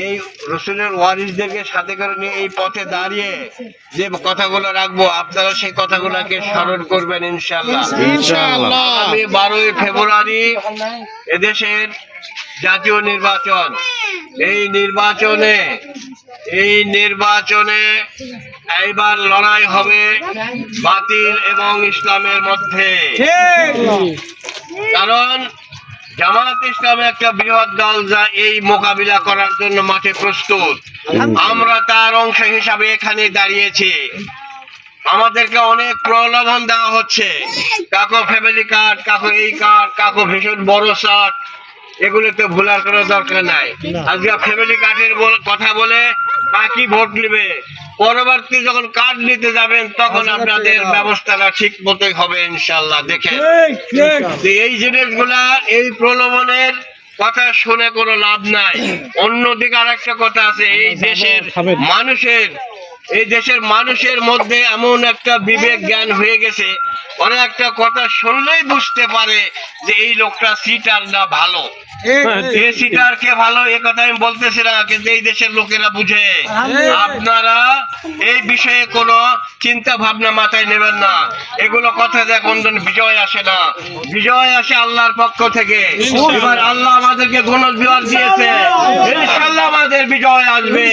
এই রসুলের ওয়ারিসদেরকে সাথে করে নিয়ে এই পথে দাঁড়িয়ে যে কথাগুলো রাখবো, আপনারা সেই কথাগুলোকে স্মরণ করবেন ইনশাআল্লাহ। আগামী 12ই ফেব্রুয়ারি এদেশের জাতীয় নির্বাচন। এই নির্বাচনে এইবার লড়াই হবে বাতিল এবং ইসলামের মধ্যে। কারণ জামায়াত ইসলাম একটা বৃহৎ দল, যা এই মোকাবিলা করার জন্য মাঠে প্রস্তুত। আমরা তার অংশ হিসাবে এখানে দাঁড়িয়েছি। আমাদেরকে অনেক প্রলোভন দেওয়া হচ্ছে, কাকো ফ্যামিলি কার্ড, কাকো এই কার্ড, কাকো ভীষণ বড় শার্ট, এগুলোতে ভুলার কোনো দরকার নাই। আজকে ফ্যামিলি কার্ডের কথা বলে বাকি ভোট নেবে, পরবর্তী যখন কার্ড নিতে যাবেন তখন আপনাদের ব্যবস্থাটা ঠিক মতোই হবে ইনশাআল্লাহ। দেখেন এই জিনিসগুলা, এই প্রলোভনের কথা শুনে কোনো লাভ নাই। অন্যদিকে আর একটা কথা আছে, এই দেশের মানুষের মধ্যে এমন একটা বিবেক জ্ঞান হয়ে গেছে, ওরা একটা কথা শুনলেই বুঝতে পারে যে এই লোকটা সিটার না ভালো। সিটার কে ভালো এ কথা আমি বলতেছি না, কিন্তু এই দেশের লোকেরা বুঝে। আপনারা এই বিষয়ে কোনো চিন্তা ভাবনা মাথায় নেবেন না। এগুলো কথা দিয়ে কোনদিন বিজয় আসে না, বিজয় আসে আল্লাহর পক্ষ থেকে। এবার আল্লাহ আমাদেরকে গণবিজয় দিয়েছে, ইনশাআল্লাহ আমাদের বিজয় আসবে।